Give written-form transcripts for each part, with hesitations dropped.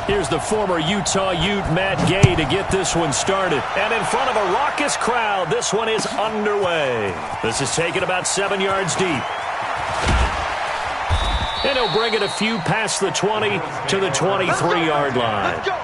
Here's the former Utah Ute, Matt Gay, to get this one started. And in front of a raucous crowd, this one is underway. This is taken about 7 yards deep. And he'll bring it a few past the 20 to the 23-yard line. Let's go.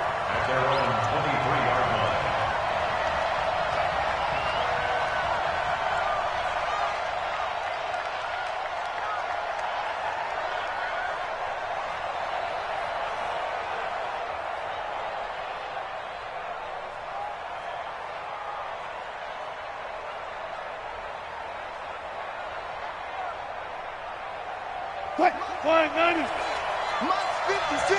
Flying 90. Minus 56.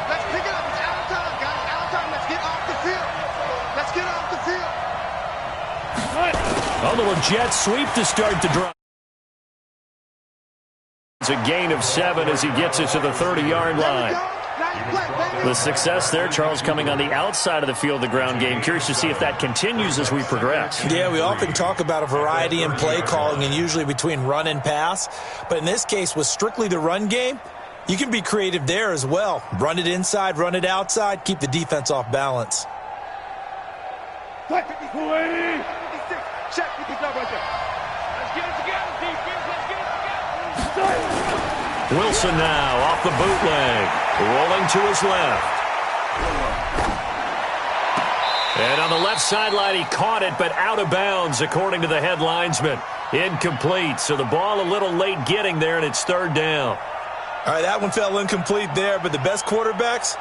Let's pick it up. It's out of time, guys. Out of time. Let's get off the field. Let's get off the field. A little jet sweep to start the drive. It's a gain of 7 as he gets it to the 30-yard line. The success there, Charles, coming on the outside of the field, the ground game. Curious to see if that continues as we progress. Yeah, we often talk about a variety in play calling and usually between run and pass. But in this case, with strictly the run game, you can be creative there as well. Run it inside, run it outside, keep the defense off balance. Check. Pick it up right there. Let's get it together, defense. Let's get it together. Wilson now off the bootleg, rolling to his left. And on the left sideline, he caught it, but out of bounds, according to the head linesman. Incomplete, so the ball a little late getting there, and it's 3rd down. All right, that one fell incomplete there, but the best quarterbacks,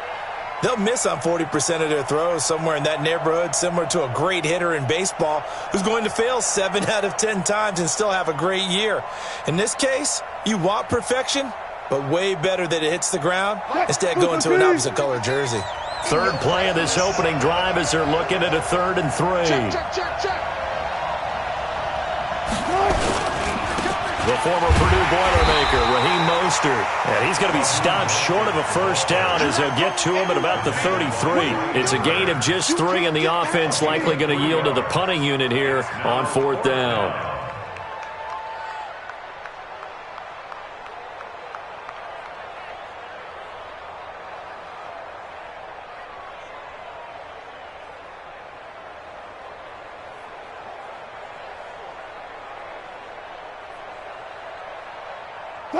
they'll miss on 40% of their throws, somewhere in that neighborhood, similar to a great hitter in baseball who's going to fail 7 out of 10 times and still have a great year. In this case, you want perfection, but way better that it hits the ground instead of going to an opposite color jersey. Third play of this opening drive as they're looking at a 3rd and 3. Check. The former Purdue Boilermaker, Raheem Mostert. And he's going to be stopped short of a first down as they'll get to him at about the 33. It's a gain of just 3, and the offense likely going to yield to the punting unit here on 4th down.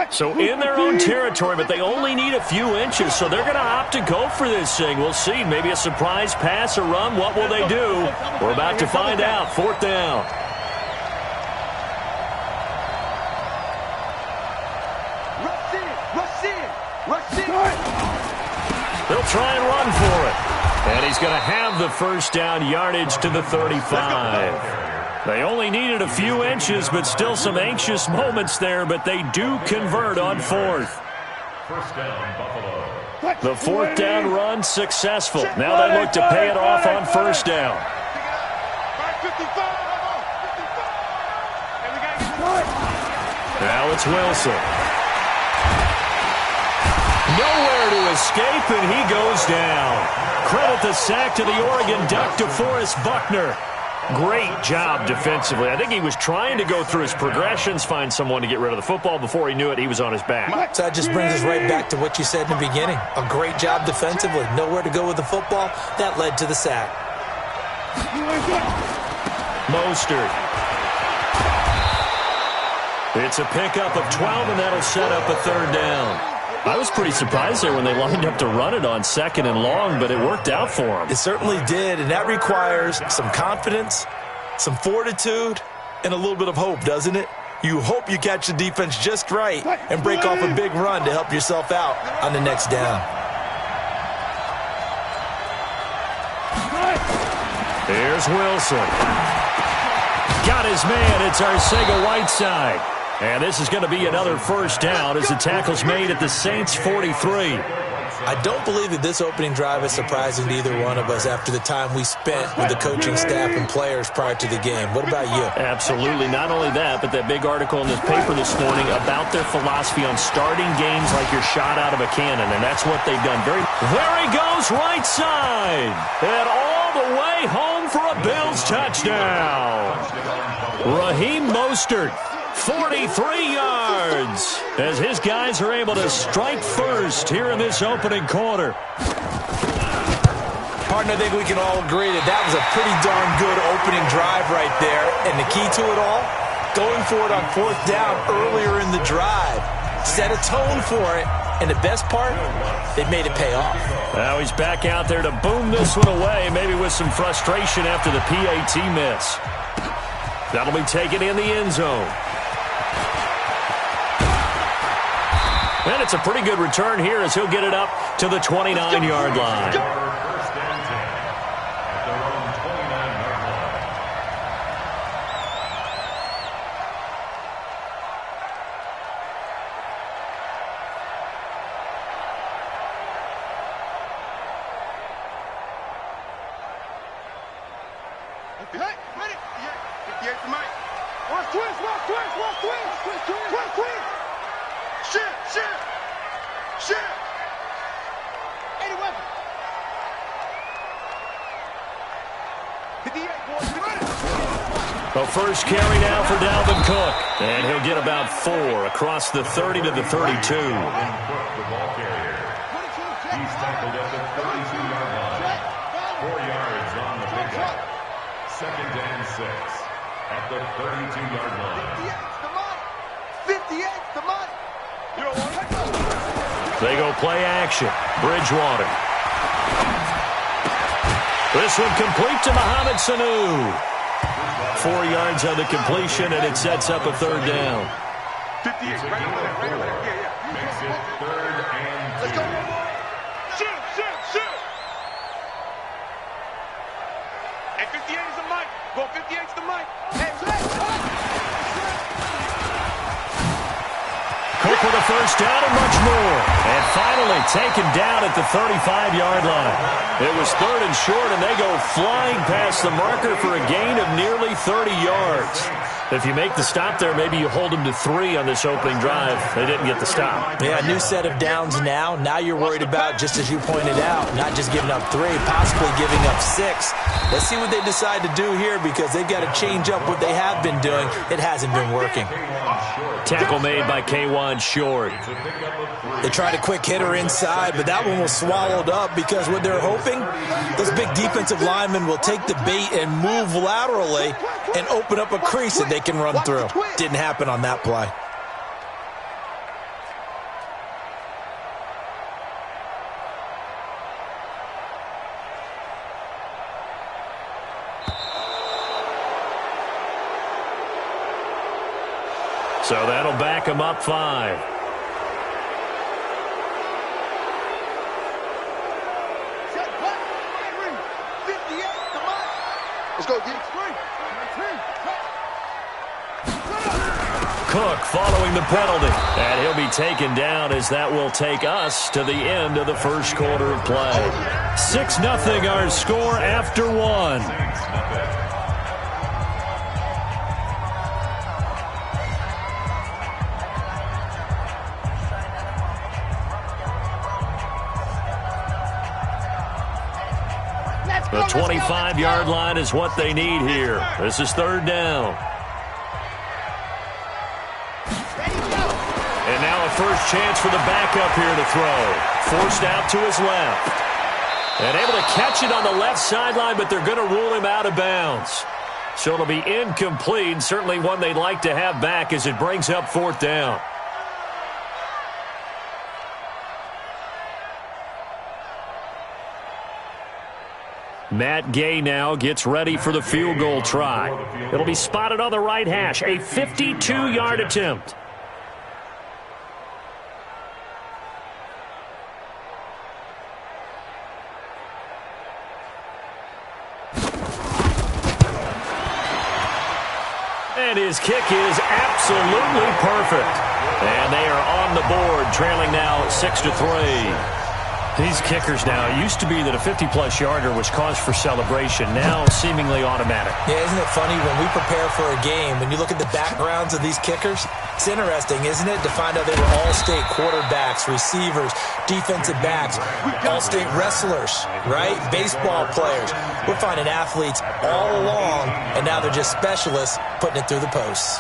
So in their own territory, but they only need a few inches, so they're going to opt to go for this thing. We'll see. Maybe a surprise pass or run. What will they do? We're about to find out. 4th down. Rush in. They'll try and run for it. And he's going to have the first down, yardage to the 35. They only needed a few inches, but still some anxious moments there, but they do convert on 4th. First down, Buffalo. The 4th down run successful. Now they look to pay it off on 1st down. Now it's Wilson. Nowhere to escape, and he goes down. Credit the sack to the Oregon Duck, DeForest Buckner. Great job defensively. I think he was trying to go through his progressions, find someone to get rid of the football. Before he knew it, he was on his back. So that just brings us right back to what you said in the beginning. A great job defensively. Nowhere to go with the football. That led to the sack. Mostert. It's a pickup of 12, and that'll set up a 3rd down. I was pretty surprised there when they lined up to run it on 2nd and long, but it worked out for them. It certainly did, and that requires some confidence, some fortitude, and a little bit of hope, doesn't it? You hope you catch the defense just right and break off a big run to help yourself out on the next down. Here's Wilson. Got his man. It's Arcega-Whiteside. And this is going to be another first down as the tackle's made at the Saints' 43. I don't believe that this opening drive is surprising to either one of us after the time we spent with the coaching staff and players prior to the game. What about you? Absolutely. Not only that, but that big article in this paper this morning about their philosophy on starting games like you're shot out of a cannon, and that's what they've done. There he goes, right side, and all the way home for a Bills touchdown. Raheem Mostert. 43 yards as his guys are able to strike first here in this opening quarter. Harden, I think we can all agree that that was a pretty darn good opening drive right there. And the key to it all, going for it on fourth down earlier in the drive. Set a tone for it. And the best part, they made it pay off. Now he's back out there to boom this one away, maybe with some frustration after the PAT miss. That'll be taken in the end zone. And it's a pretty good return here as he'll get it up to the 29-yard line. First and 10 at their own 29-yard line. Hey, ready? Yeah, 58 for Mike. Watch twist, watch twist, watch twist. Twist, twist. Shit. 80 weapon. 58, boys. The first carry now for Dalvin Cook. And he'll get about 4 across the 30 to the 32. Dalvin Cook, the ball carrier. He's tackled at the 32-yard line. 4 yards on the pickup. Second and 6 at the 32-yard line. 58's the money. You don't want it? They go play action. Bridgewater. This one complete to Mohamed Sanu. 4 yards on the completion, and it sets up a third down. 58, right over there. Yeah. Makes it third and 2. Let's go. Shoot. Hey, 58 is the mic. Go, 58's the mic. Hey, Cook with a first down and much more. And finally taken down at the 35-yard line. It was third and short, and they go flying past the marker for a gain of nearly 30 yards. If you make the stop there, maybe you hold them to 3 on this opening drive. They didn't get the stop. Yeah, new set of downs now. Now you're worried about, just as you pointed out, not just giving up 3, possibly giving up 6. Let's see what they decide to do here because they've got to change up what they have been doing. It hasn't been working. Tackle made by K1 Short. They tried a quick hitter inside, but that one was swallowed up because what they're hoping, those big defensive linemen will take the bait and move laterally and open up a crease that they can run through. Didn't happen on that play. So that'll back him up 5. Let's go, D. Cook following the penalty. And he'll be taken down as that will take us to the end of the first quarter of play. 6-0 our score after 1. The 25-yard line is what they need here. This is third down. And now a first chance for the backup here to throw. Forced out to his left. And able to catch it on the left sideline, but they're going to rule him out of bounds. So it'll be incomplete, certainly one they'd like to have back as it brings up fourth down. Matt Gay now gets ready for the field goal try. It'll be spotted on the right hash, a 52-yard attempt. And his kick is absolutely perfect. And they are on the board, trailing now 6-3. These kickers now, it used to be that a 50-plus yarder was cause for celebration, now seemingly automatic. Yeah, isn't it funny when we prepare for a game, when you look at the backgrounds of these kickers, it's interesting, isn't it, to find out they were all-state quarterbacks, receivers, defensive backs, all-state wrestlers, right? Baseball players. We're finding athletes all along, and now they're just specialists putting it through the posts.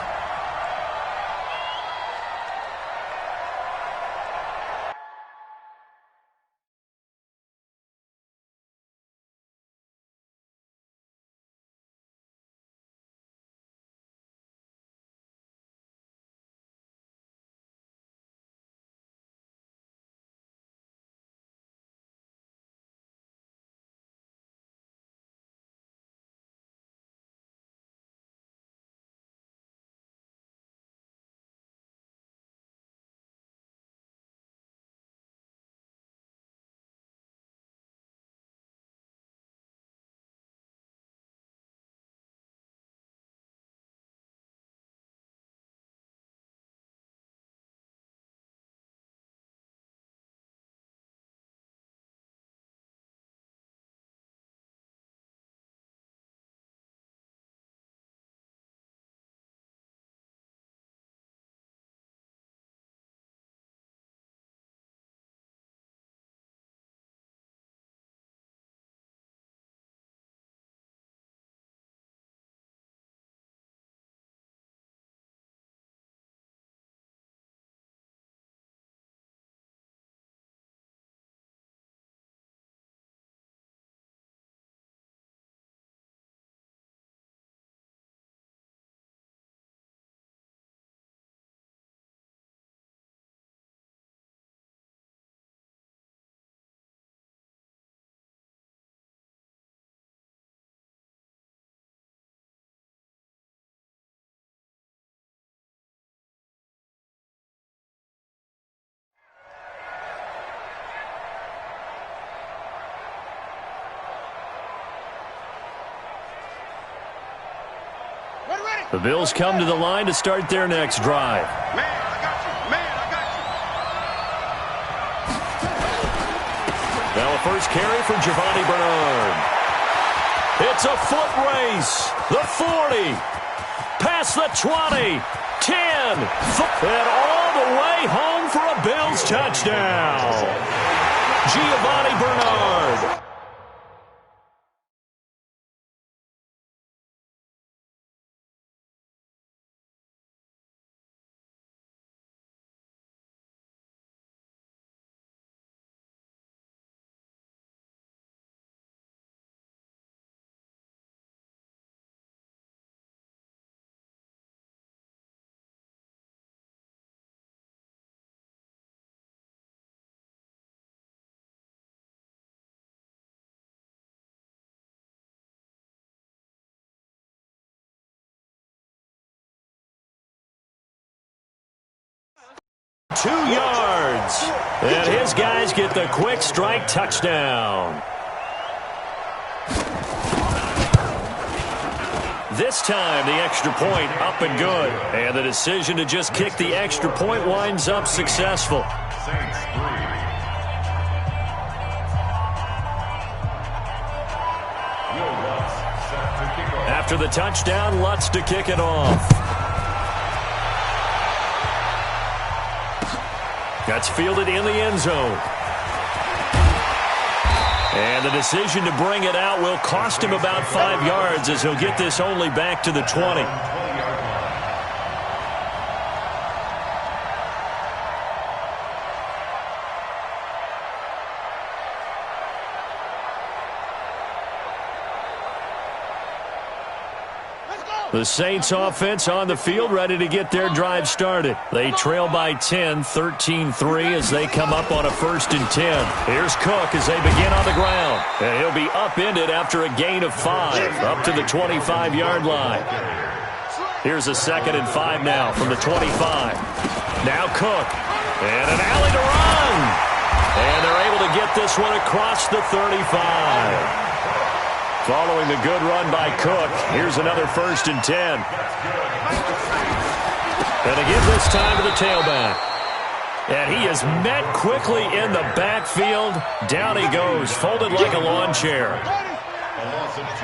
The Bills come to the line to start their next drive. Man, I got you. Man, I got you. Now a first carry for Giovanni Bernard. It's a foot race. The 40. Past the 20. 10. And all the way home for a Bills touchdown. Giovanni Bernard. .2 yards. And his guys get the quick strike touchdown. This time, the extra point up and good. And the decision to just kick the extra point winds up successful. Saints 3. Will Lutz set to kick off. After the touchdown, Lutz to kick it off. That's fielded in the end zone. And the decision to bring it out will cost him about 5 yards as he'll get this only back to the 20. The Saints offense on the field, ready to get their drive started. They trail by 10, 13-3 as they come up on a 1st and 10. Here's Cook as they begin on the ground. And he'll be upended after a gain of 5, up to the 25-yard line. Here's a 2nd and 5 now from the 25. Now Cook. And an alley to run. And they're able to get this one across the 35. Following the good run by Cook, here's another 1st and 10. And again this time to the tailback. And he is met quickly in the backfield. Down he goes, folded like a lawn chair. A loss of 2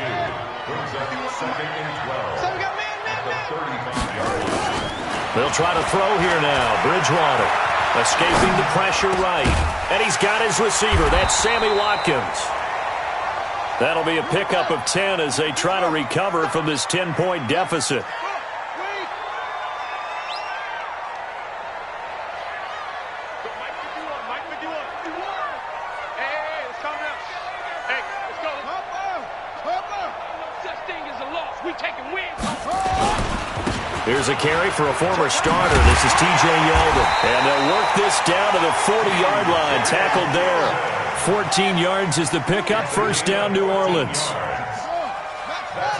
brings up 2nd and 12 at the 35-yard line. They'll try to throw here now. Bridgewater escaping the pressure right. And he's got his receiver. That's Sammy Watkins. That'll be a pickup of 10 as they try to recover from this 10-point deficit. Here's a carry for a former starter. This is T.J. Yeldon. And they'll work this down to the 40-yard line. Tackled there. 14 yards is the pickup. 1st down, New Orleans. That's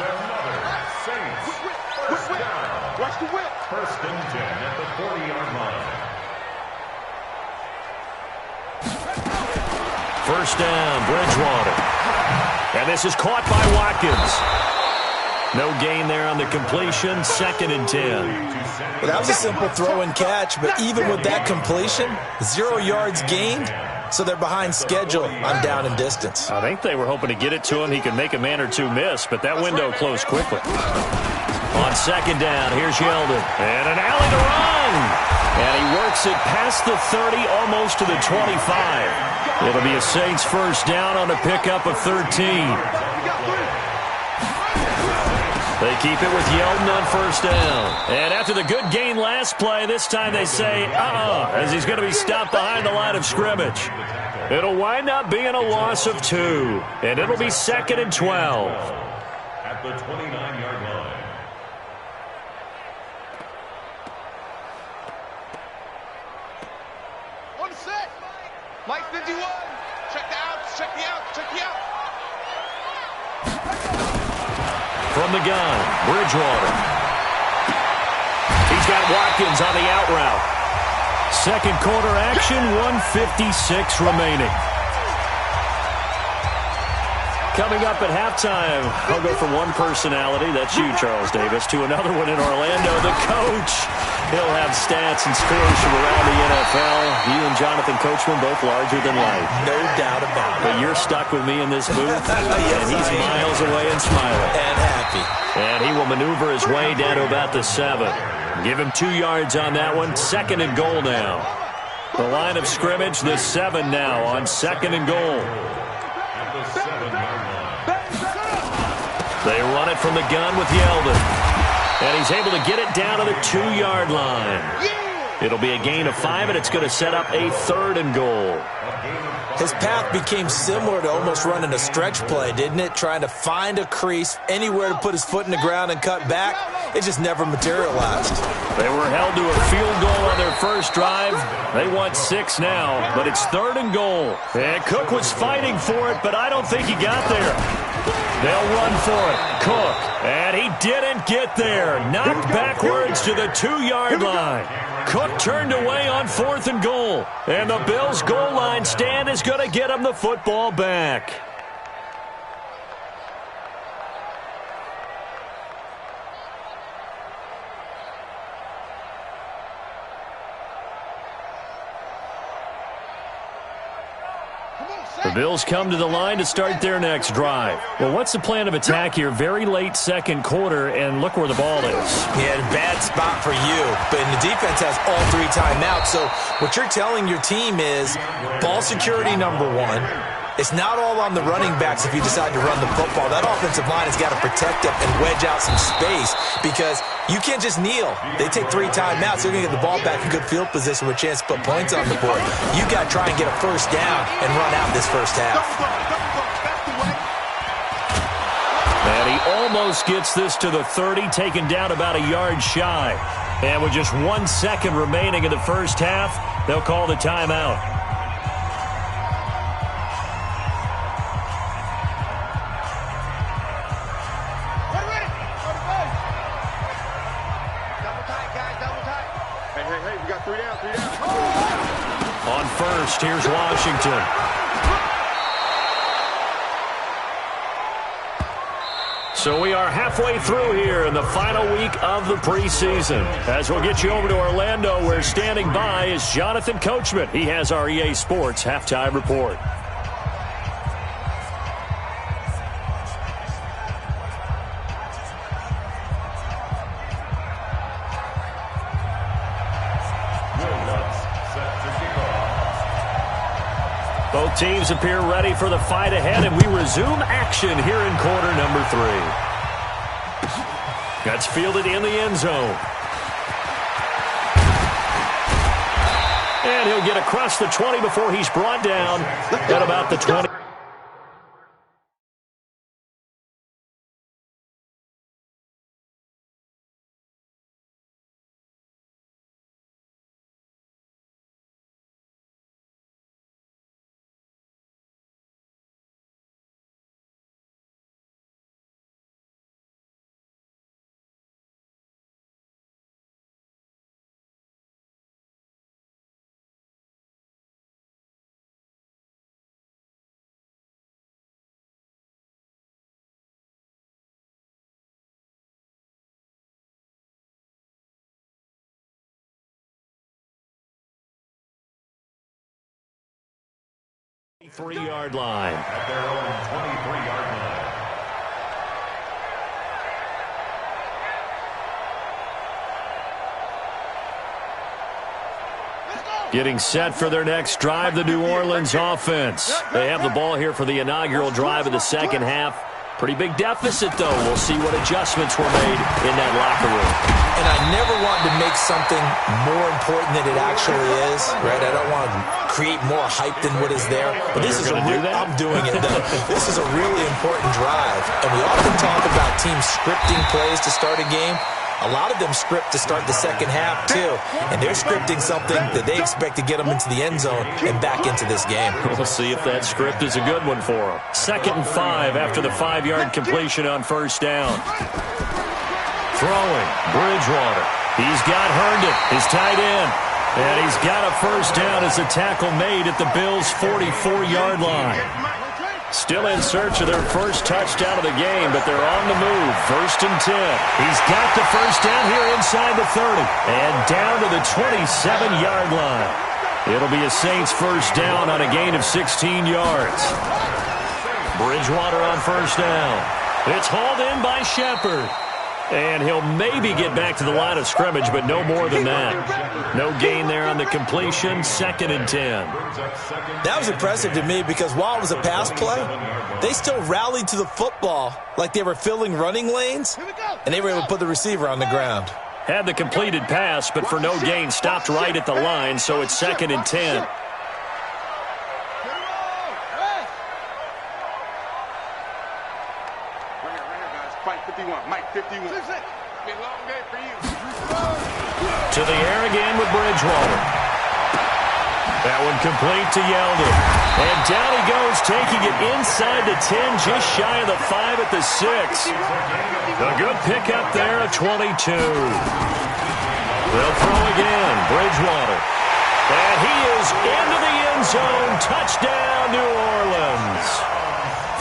another Saints first down. Watch the whip. 1st and 10 at the 40-yard line. 1st down, Bridgewater. And this is caught by Watkins. No gain there on the completion. 2nd and 10. Well, that was a simple throw and catch, but even with that completion, 0 yards gained, so they're behind schedule on down and distance. I think they were hoping to get it to him. He could make a man or two miss, but that window closed quickly. On 2nd down, here's Yeldon. And an alley to run. And he works it past the 30, almost to the 25. It'll be a Saints 1st down on a pickup of 13. They keep it with Yeldon on 1st down. And after the good gain last play, this time they say, as he's going to be stopped behind the line of scrimmage. It'll wind up being a loss of 2. And it'll be 2nd and 12. At the 29-yard line. On the set. Mike 51. Check the outs. Check the outs. Check the outs. From the gun, Bridgewater. He's got Watkins on the out route. 2nd quarter action, 1:56 remaining. Coming up at halftime, I'll go from one personality, that's you, Charles Davis, to another one in Orlando, the coach. He'll have stats and scores from around the NFL. You and Jonathan Coachman both larger than life. No doubt about it. But you're stuck with me in this booth, and he's miles away and smiling. And happy. And he will maneuver his way down to about the 7. Give him 2 yards on that one. 2nd and goal now. The line of scrimmage, the 7 now on 2nd and goal. They run it from the gun with Yeldon. And he's able to get it down to the 2-yard line. It'll be a gain of 5, and it's going to set up a 3rd and goal. His path became similar to almost running a stretch play, didn't it? Trying to find a crease, anywhere to put his foot in the ground and cut back. It just never materialized. They were held to a field goal on their first drive. They want 6 now, but it's 3rd and goal. And Cook was fighting for it, but I don't think he got there. They'll run for it. Cook, and he didn't get there. Knocked backwards to the 2-yard line. Cook turned away on 4th and goal. And the Bills' goal line stand is going to get him the football back. The Bills come to the line to start their next drive. Well, what's the plan of attack here? Very late 2nd quarter, and look where the ball is. Yeah, bad spot for you. But the defense has all 3 timeouts. So what you're telling your team is ball security #1. It's not all on the running backs if you decide to run the football. That offensive line has got to protect them and wedge out some space because you can't just kneel. They take 3 timeouts. They're going to get the ball back in good field position with a chance to put points on the board. You got to try and get a first down and run out this first half. And he almost gets this to the 30, taken down about a yard shy. And with just 1 second remaining in the first half, they'll call the timeout. On first, here's Washington. So we are halfway through here in the final week of the preseason. As we'll get you over to Orlando, where standing by is Jonathan Coachman. He has our EA Sports halftime report. Both teams appear ready for the fight ahead, and we resume action here in quarter number 3. That's fielded in the end zone. And he'll get across the 20 before he's brought down at about the 20. Three-yard line. At their own 23-yard line. Getting set for their next drive, the New Orleans offense. They have the ball here for the inaugural drive of the second half. Pretty big deficit, though. We'll see what adjustments were made in that locker room. And I never want to make something more important than it actually is, right? I don't want to create more hype than what is there. But this is a real, I'm doing it, though. This is a really important drive. And we often talk about teams scripting plays to start a game. A lot of them script to start the second half, too. And they're scripting something that they expect to get them into the end zone and back into this game. We'll see if that script is a good one for them. 2nd and 5 after the 5-yard completion on first down. Throwing, Bridgewater. He's got Herndon, his tight end. And he's got a first down as a tackle made at the Bills' 44-yard line. Still in search of their first touchdown of the game, but they're on the move. 1st and 10. He's got the first down here inside the 30. And down to the 27-yard line. It'll be a Saints first down on a gain of 16 yards. Bridgewater on first down. It's hauled in by Shepard. And he'll maybe get back to the line of scrimmage, but no more than that. No gain there on the completion. 2nd and 10. That was impressive to me because while it was a pass play, they still rallied to the football like they were filling running lanes, and they were able to put the receiver on the ground. Had the completed pass, but for no gain, stopped right at the line, so it's 2nd and 10. Mike 51. Been a long day for you. To the air again with Bridgewater. That one complete to Yeldon. And down he goes, taking it inside the 10, just shy of the 5 at the 6. A good pickup there at 22. They'll throw again. Bridgewater. And he is into the end zone. Touchdown, New Orleans.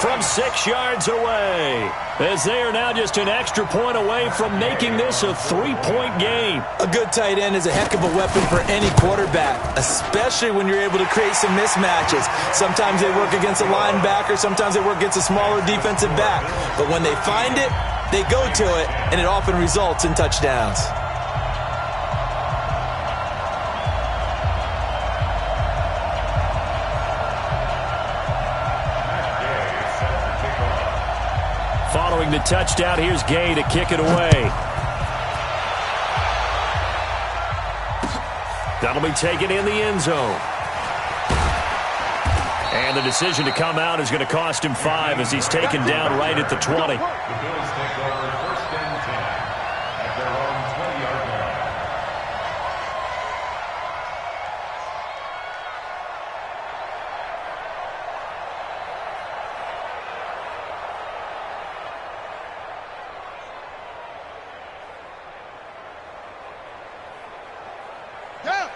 From 6 yards away, as they are now just an extra point away from making this a 3-point game. A good tight end is a heck of a weapon for any quarterback, especially when you're able to create some mismatches. Sometimes they work against a linebacker, sometimes they work against a smaller defensive back. But when they find it, they go to it, and it often results in touchdowns. Following the touchdown, here's Gay to kick it away. That'll be taken in the end zone. And the decision to come out is going to cost him 5 as he's taken down right at the 20. The Bills take over 1st and 10 at their own 20-yard line.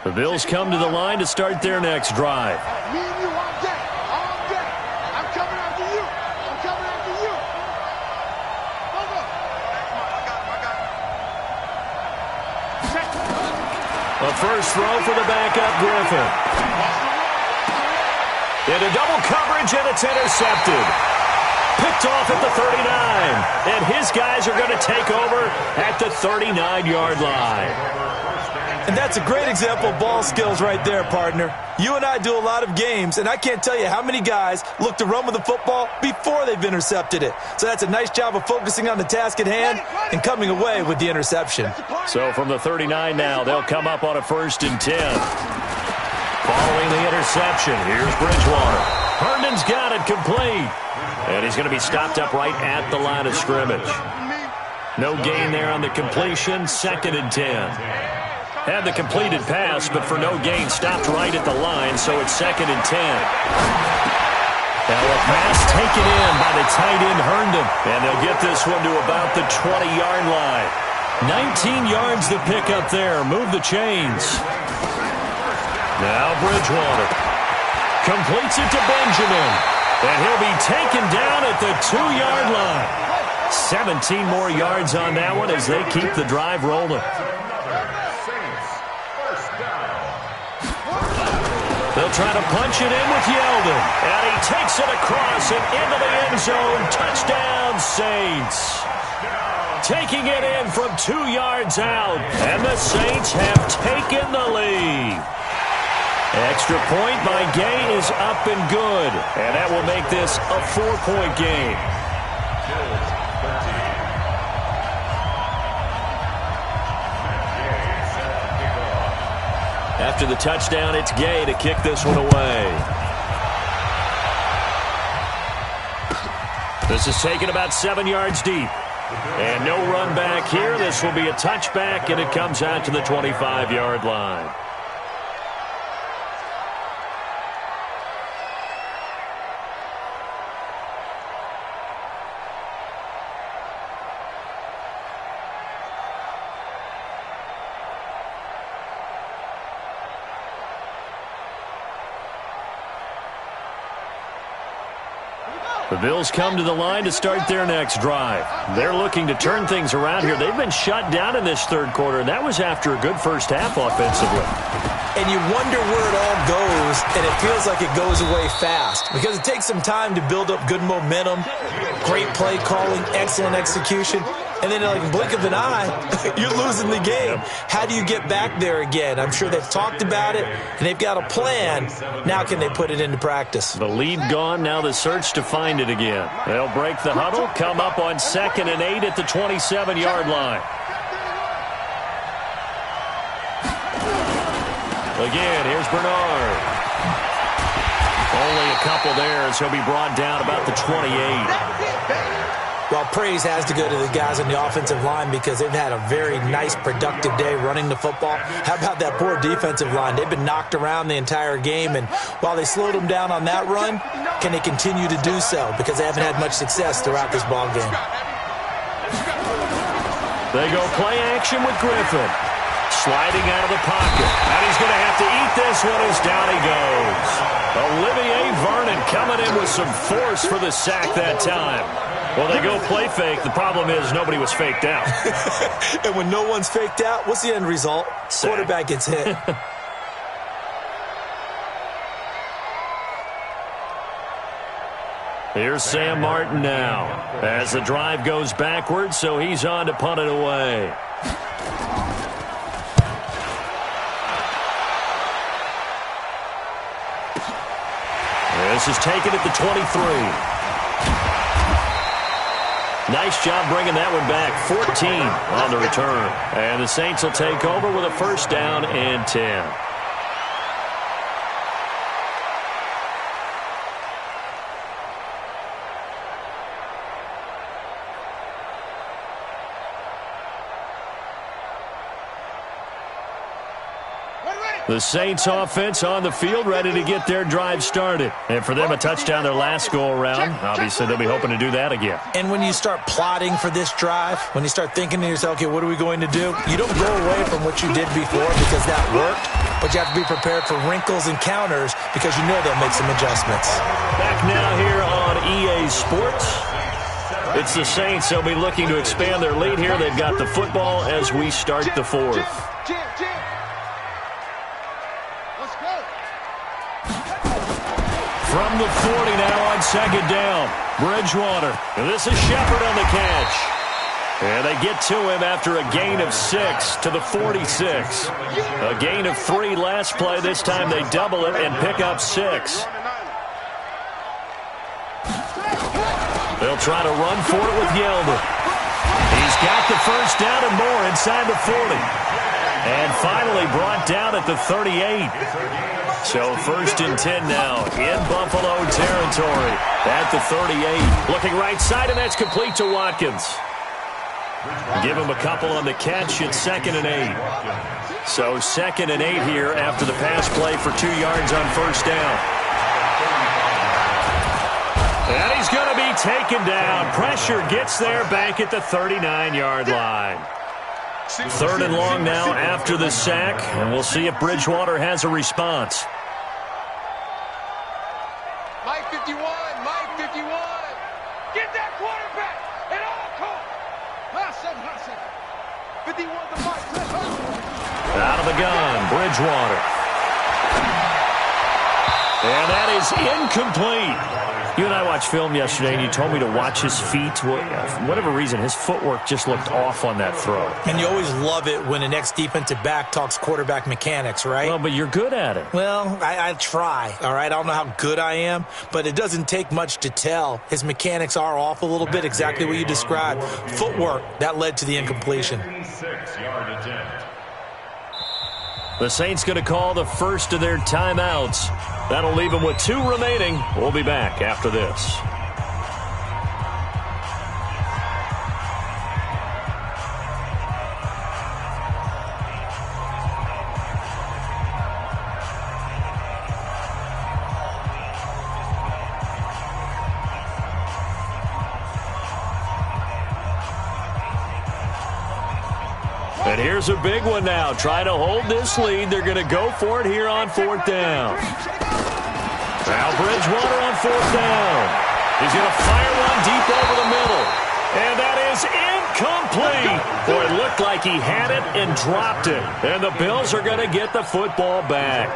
The Bills come to the line to start their next drive. Me and you all day. All day. I'm coming after you. I'm coming after you. Hold on. A first throw for the backup Griffin. Into double coverage, and it's intercepted. Picked off at the 39. And his guys are going to take over at the 39-yard line. And that's a great example of ball skills right there, partner. You and I do a lot of games, and I can't tell you how many guys look to run with the football before they've intercepted it. So that's a nice job of focusing on the task at hand and coming away with the interception. So from the 39 now, they'll come up on a 1st and 10. Following the interception, here's Bridgewater. Herndon's got it complete. And he's going to be stopped up right at the line of scrimmage. No gain there on the completion, 2nd and 10. Had the completed pass, but for no gain, stopped right at the line, so it's 2nd and 10. Now a pass taken in by the tight end Herndon, and they'll get this one to about the 20-yard line. 19 yards to pick up there. Move the chains. Now Bridgewater completes it to Benjamin, and he'll be taken down at the 2-yard line. 17 more yards on that one as they keep the drive rolling. They'll try to punch it in with Yeldon. And he takes it across and into the end zone. Touchdown, Saints. Taking it in from 2 yards out. And the Saints have taken the lead. Extra point by Gay is up and good. And that will make this a 4-point game. After the touchdown, it's Gay to kick this one away. This is taken about 7 yards deep. And no run back here. This will be a touchback, and it comes out to the 25-yard line. The Bills come to the line to start their next drive. They're looking to turn things around here. They've been shut down in this third quarter, and that was after a good first half offensively. And you wonder where it all goes, and it feels like it goes away fast because it takes some time to build up good momentum, great play calling, excellent execution, and then like a blink of an eye, you're losing the game. How do you get back there again? I'm sure they've talked about it, and they've got a plan. Now can they put it into practice? The lead gone, now the search to find it again. They'll break the huddle, come up on 2nd and 8 at the 27-yard line. Again, here's Bernard. Only a couple there as he'll be brought down about the 28. Well, praise has to go to the guys on the offensive line because they've had a very nice, productive day running the football. How about that poor defensive line? They've been knocked around the entire game, and while they slowed them down on that run, can they continue to do so? Because they haven't had much success throughout this ball game. They go play action with Griffin. Sliding out of the pocket. And he's going to have to eat this one as down he goes. Olivier Vernon coming in with some force for the sack that time. Well, they go play fake. The problem is nobody was faked out. And when no one's faked out, what's the end result? Sack. Quarterback gets hit. Here's Sam Martin now as the drive goes backwards, so he's on to punt it away. This is taken at the 23. Nice job bringing that one back. 14 on the return. And the Saints will take over with a first down and 10. The Saints offense on the field ready to get their drive started. And for them, a touchdown their last go-around. Obviously, they'll be hoping to do that again. And when you start plotting for this drive, when you start thinking to yourself, okay, what are we going to do? You don't go away from what you did before because that worked. But you have to be prepared for wrinkles and counters because you know they'll make some adjustments. Back now here on EA Sports. It's the Saints. They'll be looking to expand their lead here. They've got the football as we start the fourth. From the 40 now on second down. Bridgewater. And this is Shepard on the catch. And they get to him after a gain of 6 to the 46. A gain of 3 last play. This time they double it and pick up 6. They'll try to run for it with Yelder. He's got the first down and more inside the 40. And finally brought down at the 38. So first and 10 now in Buffalo territory at the 38. Looking right side, and that's complete to Watkins. Give him a couple on the catch at 2nd and 8. So 2nd and 8 here after the pass play for 2 yards on first down. And he's going to be taken down. Pressure gets there back at the 39-yard line. 3rd and long now after the sack, and we'll see if Bridgewater has a response. Mike 51, Mike 51. Get that quarterback at all costs. Hassan. 51 to Mike. Out of the gun, Bridgewater. And that is incomplete. You and I watched film yesterday, and you told me to watch his feet. Well, for whatever reason, his footwork just looked off on that throw. And you always love it when an ex-defensive back talks quarterback mechanics, right? Well, but you're good at it. Well, I try, all right? I don't know how good I am, but it doesn't take much to tell. His mechanics are off a little bit, exactly what you described. Footwork, that led to the incompletion. 6-yard attempt. The Saints going to call the first of their timeouts. That'll leave them with 2 remaining. We'll be back after this. And here's a big one now. Trying to hold this lead. They're going to go for it here on 4th down. Now Bridgewater on 4th down. He's going to fire one deep over the middle. And that is incomplete. Boy, it looked like he had it and dropped it. And the Bills are going to get the football back.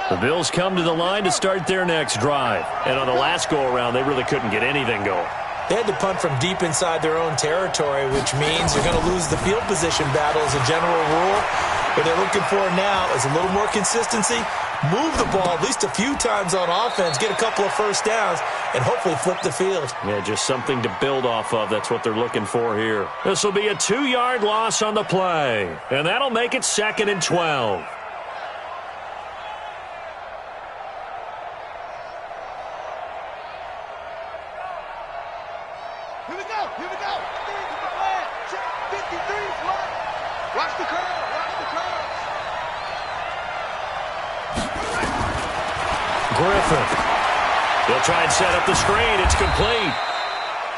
The Bills come to the line to start their next drive. And on the last go-around, they really couldn't get anything going. They had to punt from deep inside their own territory, which means you're going to lose the field position battle as a general rule. What they're looking for now is a little more consistency, move the ball at least a few times on offense, get a couple of first downs, and hopefully flip the field. Yeah, just something to build off of. That's what they're looking for here. This will be a 2-yard loss on the play, and that'll make it 2nd and 12. Here we go. Check 53's mark. Watch the curve. Griffin. They'll try and set up the screen. It's complete.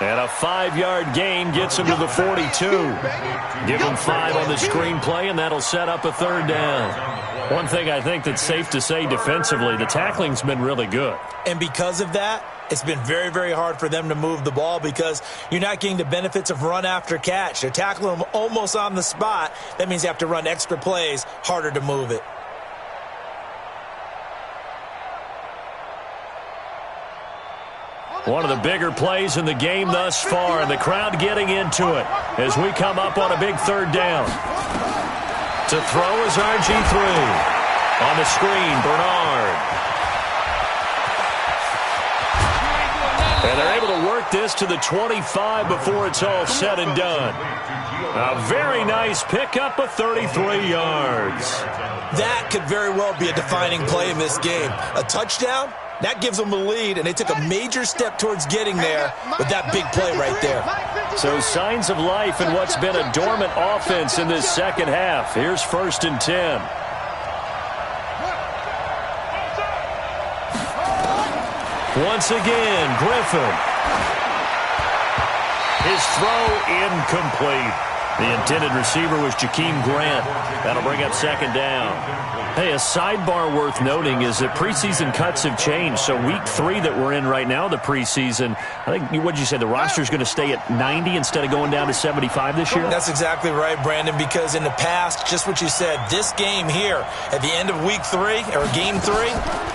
And a 5-yard gain gets him to the 42. Give him 5 on the screenplay, and that'll set up a 3rd down. One thing I think that's safe to say defensively, the tackling's been really good. And because of that, it's been very, very hard for them to move the ball because you're not getting the benefits of run after catch. They're tackling them almost on the spot. That means you have to run extra plays, harder to move it. One of the bigger plays in the game thus far, and the crowd getting into it as we come up on a big 3rd down. To throw is RG3. On the screen, Bernard. And they're able to work this to the 25 before it's all said and done. A very nice pickup of 33 yards. That could very well be a defining play in this game. A touchdown? That gives them a lead, and they took a major step towards getting there with that big play right there. So signs of life in what's been a dormant offense in this second half. Here's 1st and 10. Once again, Griffin. His throw incomplete. The intended receiver was Jakeem Grant. That'll bring up 2nd down. Hey, a sidebar worth noting is that preseason cuts have changed. So week 3 that we're in right now, the preseason, I think, what did you say, the roster's going to stay at 90 instead of going down to 75 this year? That's exactly right, Brandon, because in the past, just what you said, this game here, at the end of week 3, or game 3,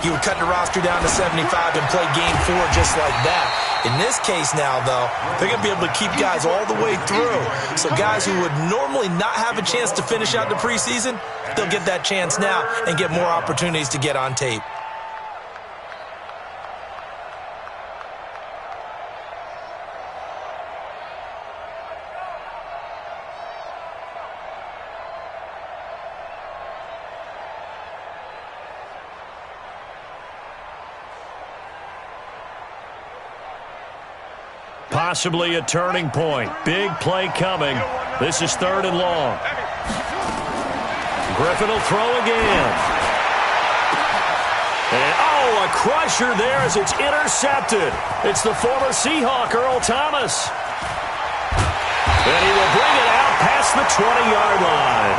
you would cut the roster down to 75 and play game 4 just like that. In this case now, though, they're going to be able to keep guys all the way through. So guys who would normally not have a chance to finish out the preseason, they'll get that chance now and get more opportunities to get on tape. Possibly a turning point. Big play coming. This is 3rd and long. Griffin will throw again. And, a crusher there as it's intercepted. It's the former Seahawk, Earl Thomas. And he will bring it out past the 20-yard line.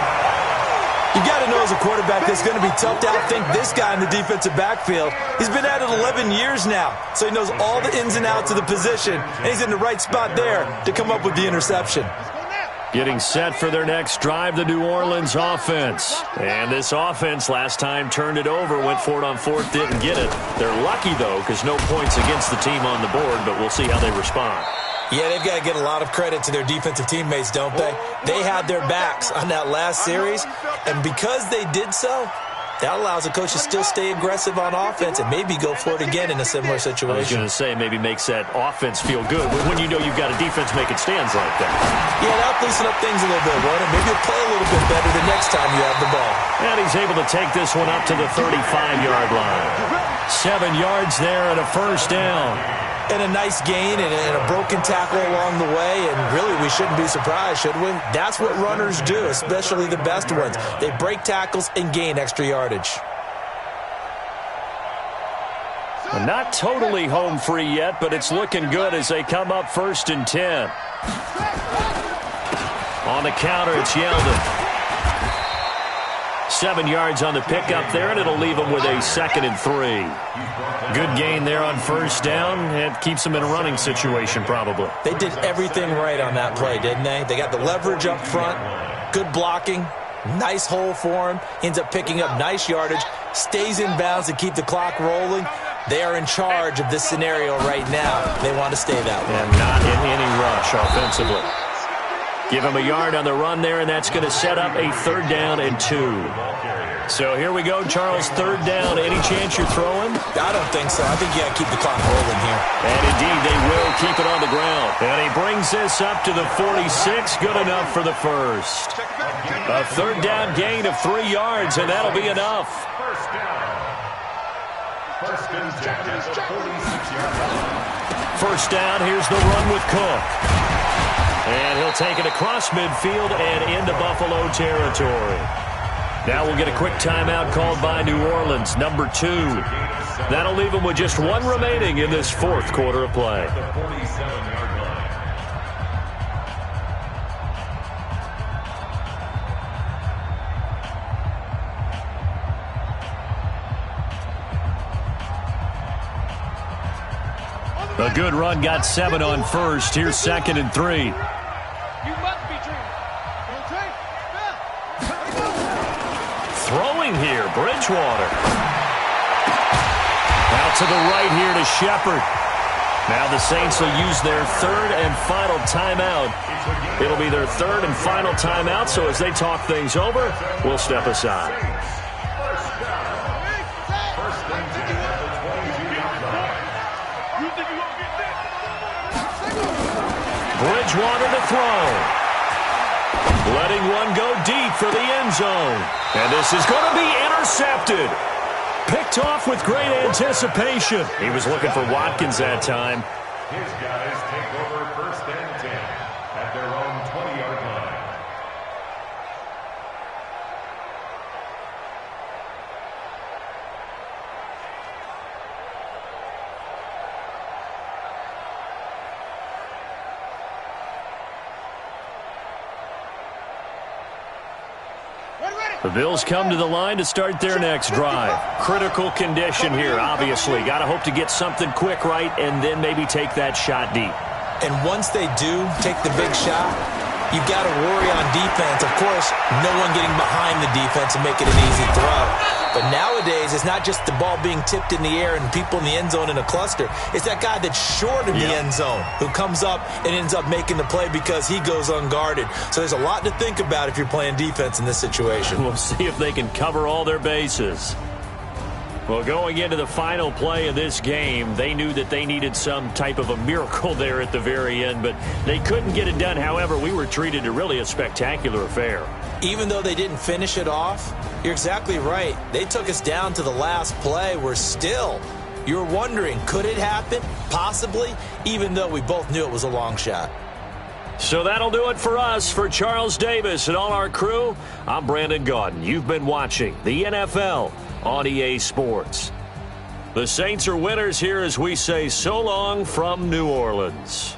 You got to know as a quarterback that it's going to be tough to outthink this guy in the defensive backfield. He's been at it 11 years now, so he knows all the ins and outs of the position, and he's in the right spot there to come up with the interception. Getting set for their next drive, the New Orleans offense. And this offense last time turned it over, went for it on 4th, didn't get it. They're lucky, though, because no points against the team on the board, but we'll see how they respond. Yeah, they've got to get a lot of credit to their defensive teammates, don't they? They had their backs on that last series, and because they did so, that allows a coach to still stay aggressive on offense and maybe go for it again in a similar situation. I was going to say, maybe makes that offense feel good when you know you've got a defense making stands like that. Yeah, that'll loosen up things a little bit, won't it? Maybe you'll play a little bit better the next time you have the ball. And he's able to take this one up to the 35-yard line. 7 yards there and a 1st down. And a nice gain and a broken tackle along the way, and really we shouldn't be surprised, should we? That's what runners do, especially the best ones. They break tackles and gain extra yardage. Not totally home free yet, but it's looking good as they come up 1st and 10. On the counter, it's Yeldon. 7 yards on the pickup there, and it'll leave them with a 2nd and 3. Good gain there on 1st down. It keeps them in a running situation, probably. They did everything right on that play, didn't they? They got the leverage up front, good blocking, nice hole for him. Ends up picking up nice yardage, stays in bounds to keep the clock rolling. They are in charge of this scenario right now. They want to stay that way. And not in any rush offensively. Give him a yard on the run there, and that's going to set up a 3rd down and 2. So here we go, Charles, 3rd down. Any chance you're throwing? I don't think so. I think you got to keep the clock rolling here. And indeed, they will keep it on the ground. And he brings this up to the 46. Good enough for the 1st. A 3rd down gain of 3 yards, and that'll be enough. 1st down. 1st and 10 at the 46-yard line. 1st down, here's the run with Cook. And he'll take it across midfield and into Buffalo territory. Now we'll get a quick timeout called by New Orleans, number 2. That'll leave them with just 1 remaining in this 4th quarter of play. The 47-yard line. A good run got 7 on 1st. Here's 2nd and 3. You must be dreaming. Throwing here, Bridgewater. Out to the right here to Shepard. Now the Saints will use their 3rd and final timeout. It'll be their 3rd and final timeout, so as they talk things over, we'll step aside. Bridgewater to throw. Letting one go deep for the end zone. And this is going to be intercepted. Picked off with great anticipation. He was looking for Watkins that time. His guys take over 1st and 10 at their own 20-yard line. The Bills come to the line to start their next drive. Critical condition here, obviously. Got to hope to get something quick right and then maybe take that shot deep. And once they do take the big shot, you got to worry on defense. Of course, no one getting behind the defense and making an easy throw. But nowadays, it's not just the ball being tipped in the air and people in the end zone in a cluster. It's that guy that's short of the end zone who comes up and ends up making the play because he goes unguarded. So there's a lot to think about if you're playing defense in this situation. We'll see if they can cover all their bases. Well, going into the final play of this game, they knew that they needed some type of a miracle there at the very end, but they couldn't get it done. However, we were treated to really a spectacular affair. Even though they didn't finish it off, you're exactly right. They took us down to the last play. We're still, you're wondering, could it happen? Possibly, even though we both knew it was a long shot. So that'll do it for us. For Charles Davis and all our crew, I'm Brandon Gaudin. You've been watching the NFL on EA Sports. The Saints are winners here as we say so long from New Orleans.